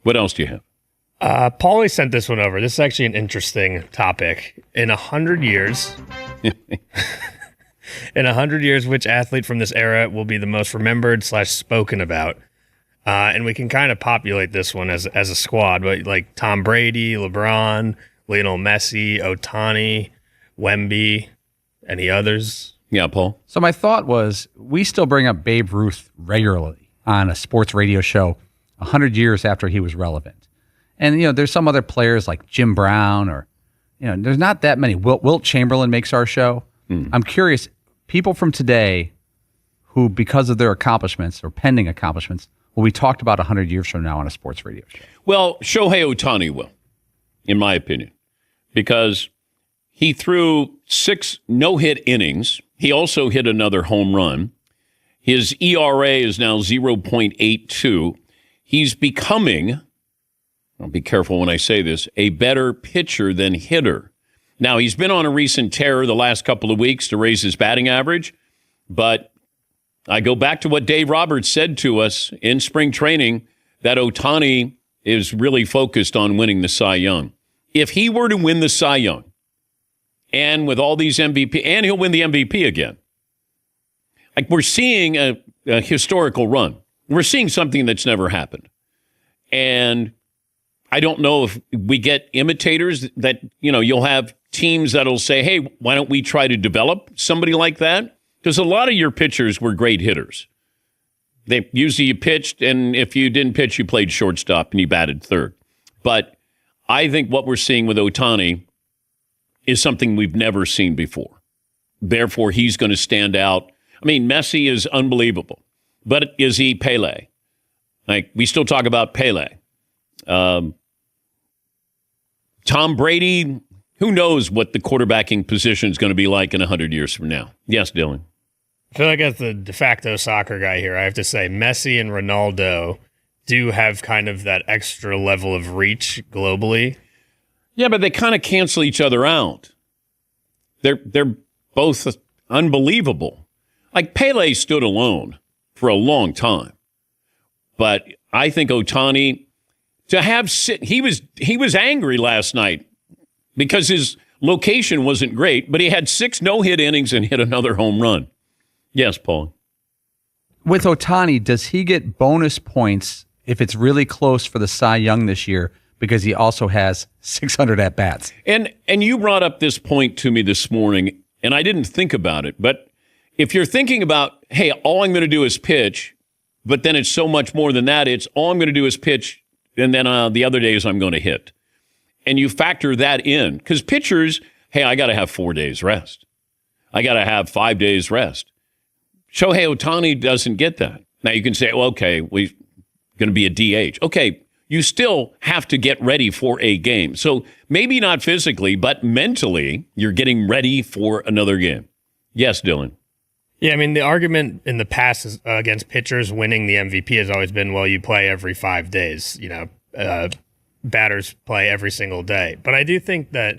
What else do you have? Paulie sent this one over. This is actually an interesting topic. In 100 years, which athlete from this era will be the most remembered / spoken about? And we can kind of populate this one as a squad, but like Tom Brady, LeBron, Lionel Messi, Ohtani, Wemby, any others? Yeah, Paul. So my thought was, we still bring up Babe Ruth regularly on a sports radio show 100 years after he was relevant. And, there's some other players like Jim Brown or, there's not that many. Wilt Chamberlain makes our show. I'm curious, people from today who, because of their accomplishments or pending accomplishments, will be talked about 100 years from now on a sports radio show? Well, Shohei Ohtani will, in my opinion, because he threw 6 no-hit innings. He also hit another home run. His ERA is now 0.82. He's becoming, I'll be careful when I say this, a better pitcher than hitter. Now, he's been on a recent tear the last couple of weeks to raise his batting average, but I go back to what Dave Roberts said to us in spring training, that Ohtani is really focused on winning the Cy Young. If he were to win the Cy Young, and with all these MVP, and he'll win the MVP again, like we're seeing a historical run. We're seeing something that's never happened. And I don't know if we get imitators that, you'll have teams that'll say, hey, why don't we try to develop somebody like that? Because a lot of your pitchers were great hitters. They usually you pitched, and if you didn't pitch, you played shortstop and you batted third. But I think what we're seeing with Ohtani is something we've never seen before. Therefore, he's going to stand out. I mean, Messi is unbelievable. But is he Pele? Like, we still talk about Pele. Tom Brady, who knows what the quarterbacking position is going to be like in 100 years from now? Yes, Dylan. I feel like as the de facto soccer guy here, I have to say Messi and Ronaldo do have kind of that extra level of reach globally. Yeah, but they kind of cancel each other out. They're both unbelievable. Like Pele stood alone for a long time. But I think Ohtani, he was angry last night because his location wasn't great, but he had 6 no-hit innings and hit another home run. Yes, Paul. With Ohtani, does he get bonus points if it's really close for the Cy Young this year because he also has 600 at-bats? And you brought up this point to me this morning, and I didn't think about it, but if you're thinking about, hey, all I'm going to do is pitch, but then it's so much more than that, it's all I'm going to do is pitch, and then the other days I'm going to hit. And you factor that in, because pitchers, hey, I got to have 4 days rest. I got to have 5 days rest. Shohei Ohtani doesn't get that. Now you can say, well, okay, we're going to be a DH. Okay, you still have to get ready for a game. So maybe not physically, but mentally, you're getting ready for another game. Yes, Dylan. Yeah, I mean, the argument in the past is, against pitchers winning the MVP has always been, well, you play every 5 days. Batters play every single day. But I do think that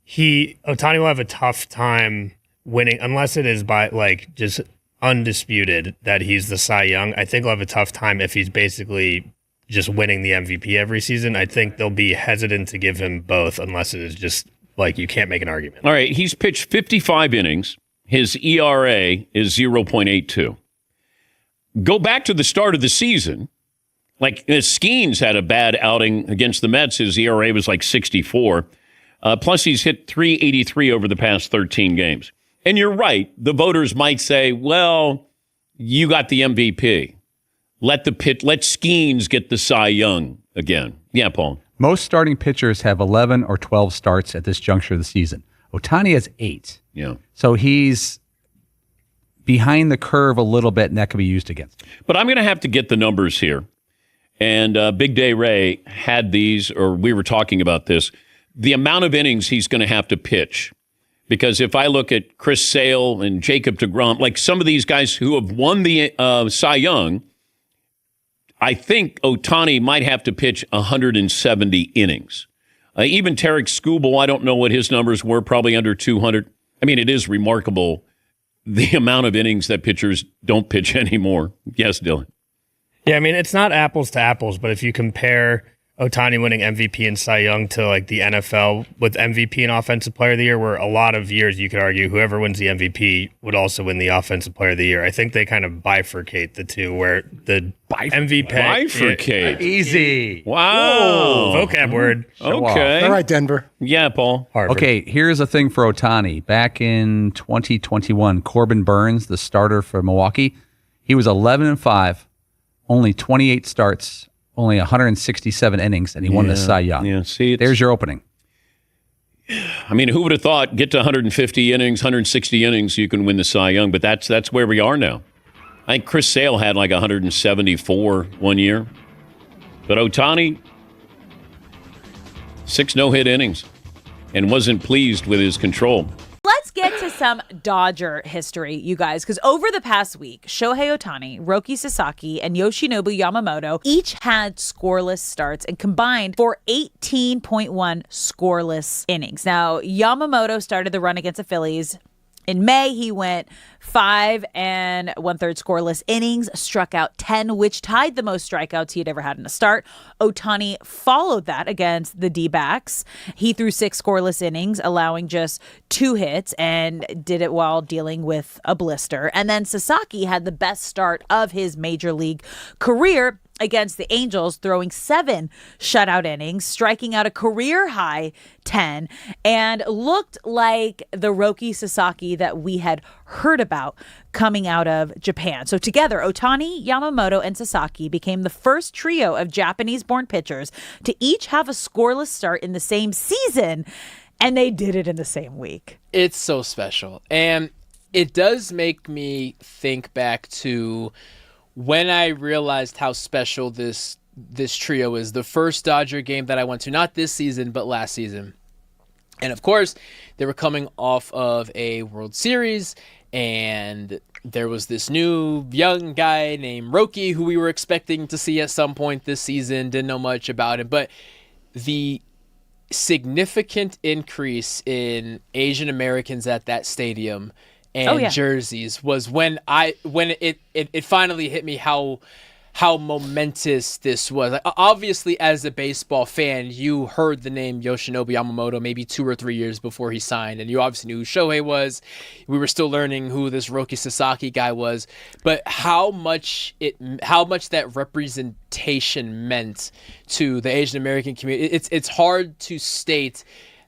Ohtani will have a tough time winning, unless it is by just undisputed that he's the Cy Young. I think he'll have a tough time if he's basically just winning the MVP every season. I think they'll be hesitant to give him both unless it is just you can't make an argument. All right, he's pitched 55 innings. His ERA is 0.82. Go back to the start of the season. Skeens had a bad outing against the Mets. His ERA was 64. Plus, he's hit 383 over the past 13 games. And you're right. The voters might say, well, you got the MVP. Let Skeens get the Cy Young again. Yeah, Paul. Most starting pitchers have 11 or 12 starts at this juncture of the season. Ohtani has 8. Yeah. So he's behind the curve a little bit, and that could be used against him. But I'm going to have to get the numbers here. And Big Day Ray had these, or we were talking about this, the amount of innings he's going to have to pitch. Because if I look at Chris Sale and Jacob deGrom, some of these guys who have won the Cy Young, I think Ohtani might have to pitch 170 innings. Even Tarek Skubal, I don't know what his numbers were, probably under 200. I mean, it is remarkable the amount of innings that pitchers don't pitch anymore. Yes, Dylan. Yeah, I mean, it's not apples to apples, but if you compare Ohtani winning MVP and Cy Young to like the NFL with MVP and Offensive Player of the Year, where a lot of years you could argue whoever wins the MVP would also win the Offensive Player of the Year. I think they kind of bifurcate the two, where the MVP bifurcate. Easy. Wow. Whoa, vocab word. Okay. All right, Denver. Yeah, Paul. Harvard. Okay, here's a thing for Ohtani. Back in 2021, Corbin Burns, the starter for Milwaukee, he was 11-5, only 28 starts, only 167 innings, and he won the Cy Young. Yeah, see, there's your opening. I mean, who would have thought get to 150 innings, 160 innings, you can win the Cy Young? But that's where we are now. I think Chris Sale had like 174 one year. But Ohtani, 6 no-hit innings and wasn't pleased with his control. Let's get to some Dodger history, you guys, because over the past week, Shohei Ohtani, Roki Sasaki, and Yoshinobu Yamamoto each had scoreless starts and combined for 18.1 scoreless innings. Now, Yamamoto started the run against the Phillies. In May, he went 5 1/3 scoreless innings, struck out 10, which tied the most strikeouts he had ever had in a start. Ohtani followed that against the D-backs. He threw 6 scoreless innings, allowing just 2 hits, and did it while dealing with a blister. And then Sasaki had the best start of his major league career against the Angels, throwing 7 shutout innings, striking out a career-high 10, and looked like the Roki Sasaki that we had heard about coming out of Japan. So together, Ohtani, Yamamoto, and Sasaki became the first trio of Japanese-born pitchers to each have a scoreless start in the same season, and they did it in the same week. It's so special. And it does make me think back to when I realized how special this trio is. The first Dodger game that I went to, not this season, but last season. And of course, they were coming off of a World Series, and there was this new young guy named Roki who we were expecting to see at some point this season. Didn't know much about him, but the significant increase in Asian Americans at that stadium and jerseys was when it finally hit me how momentous this was. Like, obviously, as a baseball fan, you heard the name Yoshinobu Yamamoto maybe 2 or 3 years before he signed, and you obviously knew who Shohei was. We were still learning who this Roki Sasaki guy was, but how much that representation meant to the Asian American community. It's hard to state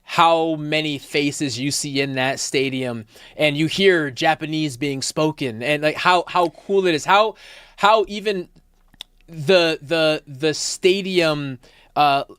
how many faces you see in that stadium, and you hear Japanese being spoken, and like how cool it is, how even the stadium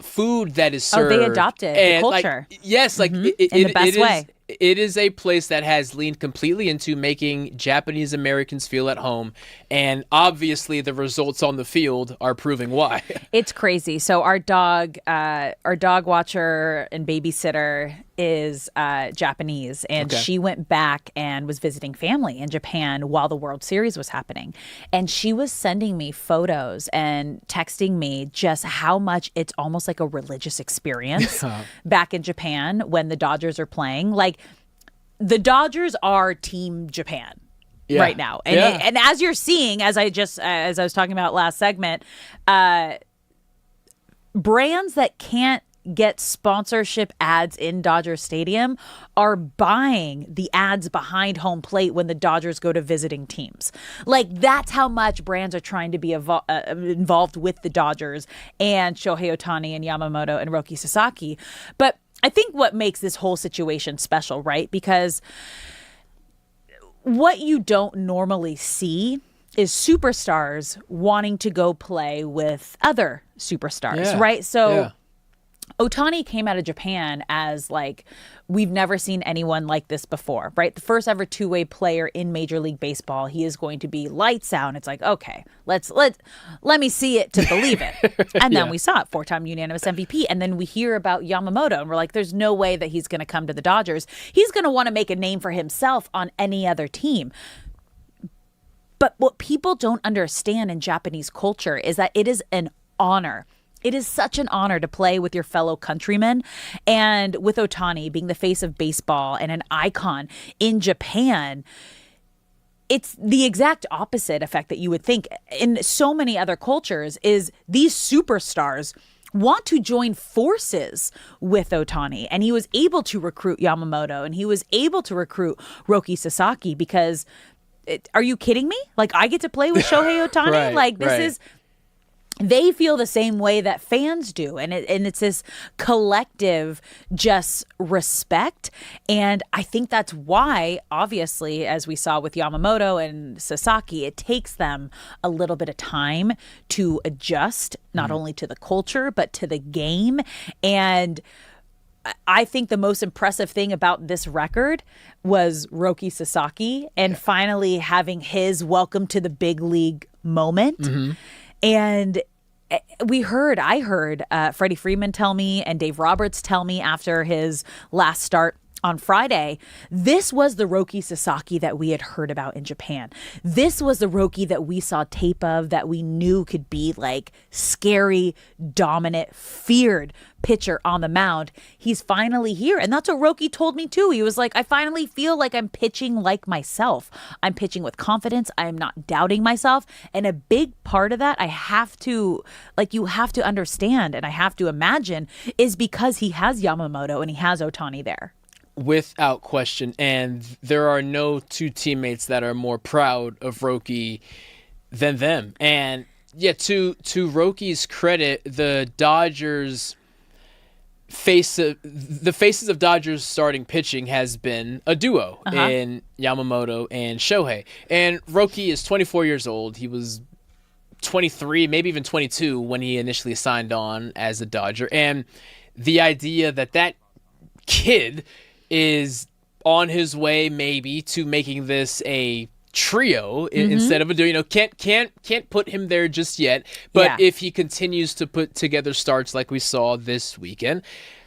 food that is served. Oh, they adopted the culture. Like, yes, like in the best way. It is a place that has leaned completely into making Japanese Americans feel at home, and obviously the results on the field are proving why. It's crazy. So our dog watcher and babysitter is Japanese, and she went back and was visiting family in Japan while the World Series was happening, and she was sending me photos and texting me just how much it's almost like a religious experience back in Japan when the Dodgers are playing. Like, the Dodgers are Team Japan right now, and as you're seeing, as I was talking about last segment, brands that can't get sponsorship ads in Dodger Stadium are buying the ads behind home plate when the Dodgers go to visiting teams. Like, that's how much brands are trying to be involved with the Dodgers and Shohei Ohtani and Yamamoto and Roki Sasaki. But I think what makes this whole situation special, right? Because what you don't normally see is superstars wanting to go play with other superstars, right? So Ohtani came out of Japan as like, we've never seen anyone like this before, right? The first ever two-way player in Major League Baseball. He is going to be lights out. And it's like, okay, let me see it to believe it. And then we saw it, 4-time unanimous MVP. And then we hear about Yamamoto, and we're like, there's no way that he's going to come to the Dodgers. He's going to want to make a name for himself on any other team. But what people don't understand in Japanese culture is that it is an honor. It is such an honor to play with your fellow countrymen. And with Ohtani being the face of baseball and an icon in Japan, it's the exact opposite effect that you would think in so many other cultures is these superstars want to join forces with Ohtani. And he was able to recruit Yamamoto and he was able to recruit Roki Sasaki because, are you kidding me? Like, I get to play with Shohei Ohtani? Right, like, this right. is... They feel the same way that fans do. And it's this collective just respect. And I think that's why, obviously, as we saw with Yamamoto and Sasaki, it takes them a little bit of time to adjust, not only to the culture, but to the game. And I think the most impressive thing about this record was Roki Sasaki and finally having his welcome to the big league moment. And I heard Freddie Freeman tell me and Dave Roberts tell me after his last start on Friday, this was the Roki Sasaki that we had heard about in Japan. This was the Roki that we saw tape of that we knew could be like scary, dominant, feared pitcher on the mound. He's finally here. And that's what Roki told me too. He was like, I finally feel like I'm pitching like myself. I'm pitching with confidence. I am not doubting myself. And a big part of that you have to understand and I have to imagine is because he has Yamamoto and he has Ohtani there. Without question. And there are no two teammates that are more proud of Roki than them. And yeah, to Roki's credit, the faces of Dodgers starting pitching has been a duo in Yamamoto and Shohei. And Roki is 24 years old. He was 23, maybe even 22 when he initially signed on as a Dodger. And the idea that kid is on his way maybe to making this a trio instead of a duo. Can't put him there just yet. But if he continues to put together starts like we saw this weekend,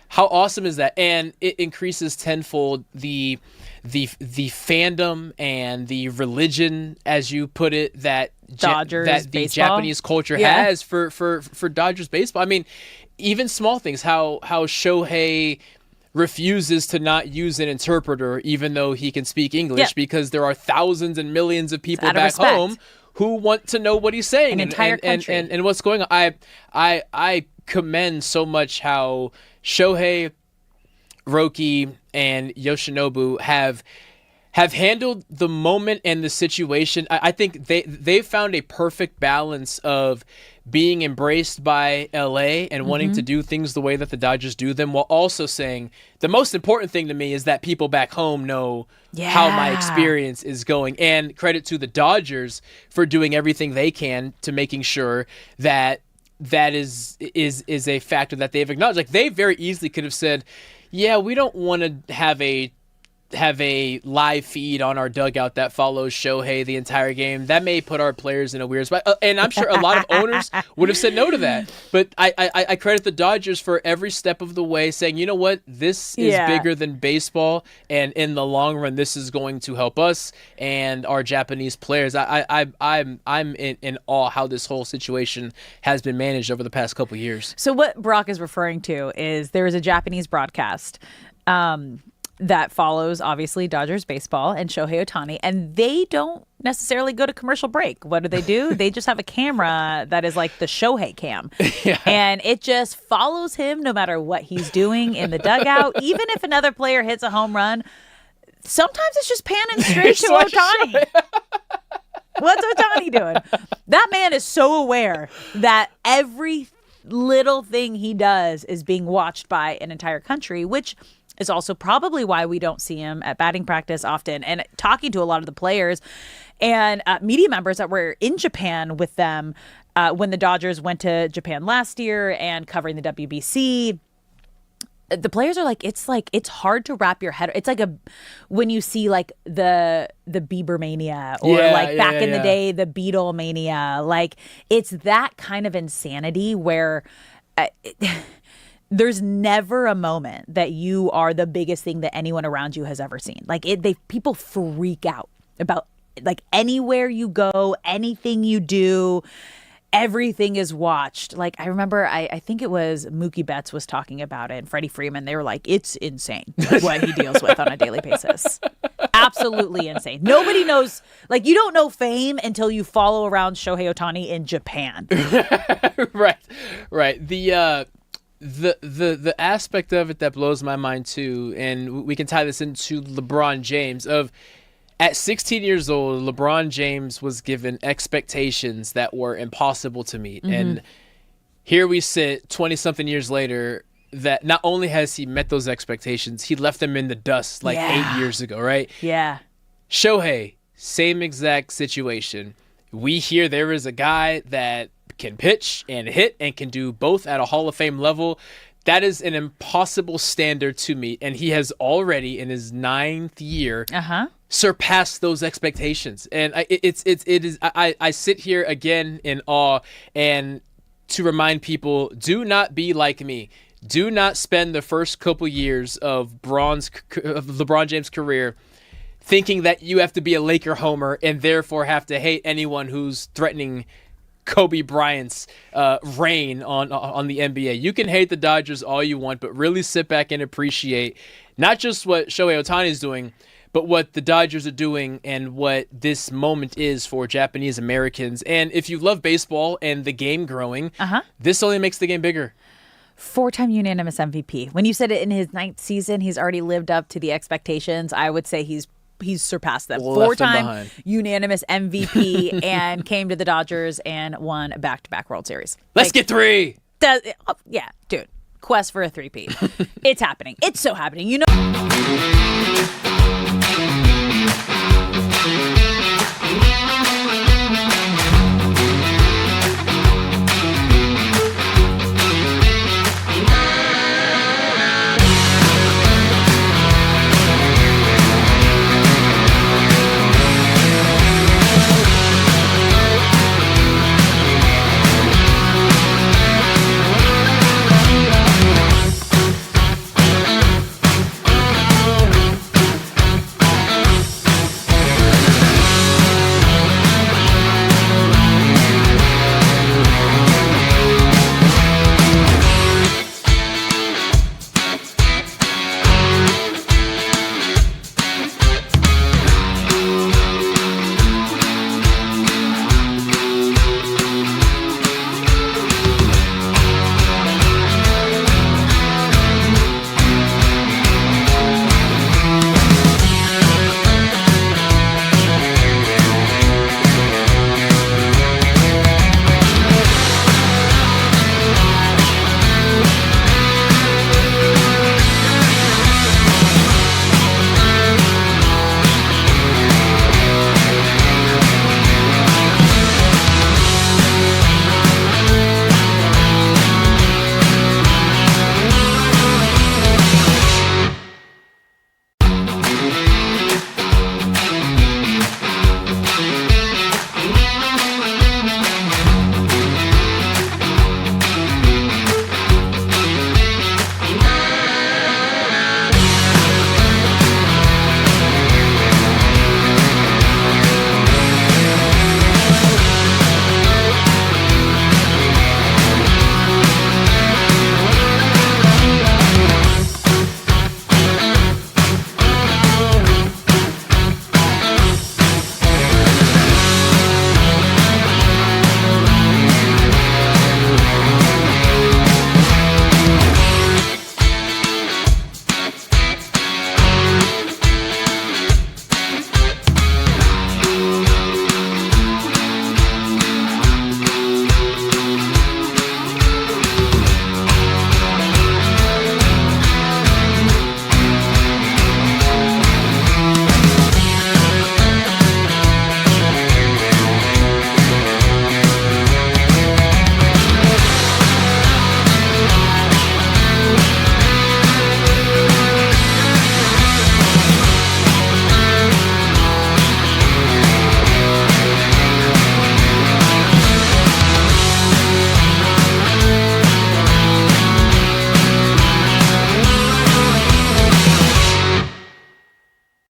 how awesome is that? And it increases tenfold the fandom and the religion, as you put it, that the baseball. Japanese culture has for Dodgers baseball. I mean, even small things, how Shohei refuses to not use an interpreter even though he can speak English because there are thousands and millions of people back home who want to know what he's saying. An entire country. And what's going on. I commend so much how Shohei, Roki, and Yoshinobu have handled the moment and the situation. I think they've found a perfect balance of being embraced by LA and wanting to do things the way that the Dodgers do them, while also saying the most important thing to me is that people back home know how my experience is going. And credit to the Dodgers for doing everything they can to making sure that is a factor that they've acknowledged. Like, they very easily could have said, yeah, we don't want to have a live feed on our dugout that follows Shohei the entire game. That may put our players in a weird spot. And I'm sure a lot of owners would have said no to that. But I credit the Dodgers for every step of the way saying, you know what, this is bigger than baseball. And in the long run, this is going to help us and our Japanese players. I'm in awe how this whole situation has been managed over the past couple of years. So what Brock is referring to is there is a Japanese broadcast that follows, obviously, Dodgers baseball and Shohei Ohtani, and they don't necessarily go to commercial break. What do? They just have a camera that is like the Shohei cam. And it just follows him no matter what he's doing in the dugout. Even if another player hits a home run, sometimes it's just panning straight to Ohtani. What's Ohtani doing? That man is so aware that every little thing he does is being watched by an entire country, which is also probably why we don't see him at batting practice often. And talking to a lot of the players and media members that were in Japan with them when the Dodgers went to Japan last year and covering the WBC, the players are like, it's hard to wrap your head. It's like when you see like the Bieber mania or back in the day, the Beatle mania, like it's that kind of insanity where there's never a moment that you are the biggest thing that anyone around you has ever seen. Like people freak out about like anywhere you go, anything you do, everything is watched. Like I remember, I think it was Mookie Betts was talking about it and Freddie Freeman. They were like, it's insane what he deals with on a daily basis. Absolutely insane. Nobody knows, like, you don't know fame until you follow around Shohei Ohtani in Japan. Right. The aspect of it that blows my mind too, and we can tie this into LeBron James, of at 16 years old, LeBron James was given expectations that were impossible to meet. And here we sit 20-something years later, that not only has he met those expectations, he left them in the dust 8 years ago, right? Yeah. Shohei, same exact situation. We hear there is a guy that can pitch and hit and can do both at a Hall of Fame level. That is an impossible standard to meet, and he has already, in his 9th year, surpassed those expectations. And I sit here again in awe, and to remind people, do not be like me. Do not spend the first couple years of LeBron James' career thinking that you have to be a Laker homer and therefore have to hate anyone who's threatening Kobe Bryant's reign on the NBA. You can hate the Dodgers all you want, but really sit back and appreciate not just what Shohei Ohtani is doing, but what the Dodgers are doing and what this moment is for Japanese Americans. And if you love baseball and the game growing, this only makes the game bigger. 4-time unanimous MVP. When you said it in his 9th season, he's already lived up to the expectations. I would say he's surpassed them. 4-time unanimous MVP and came to the Dodgers and won a back-to-back World Series. Let's get 3. Yeah, dude. Quest for a 3-peat. It's happening. It's so happening. You know.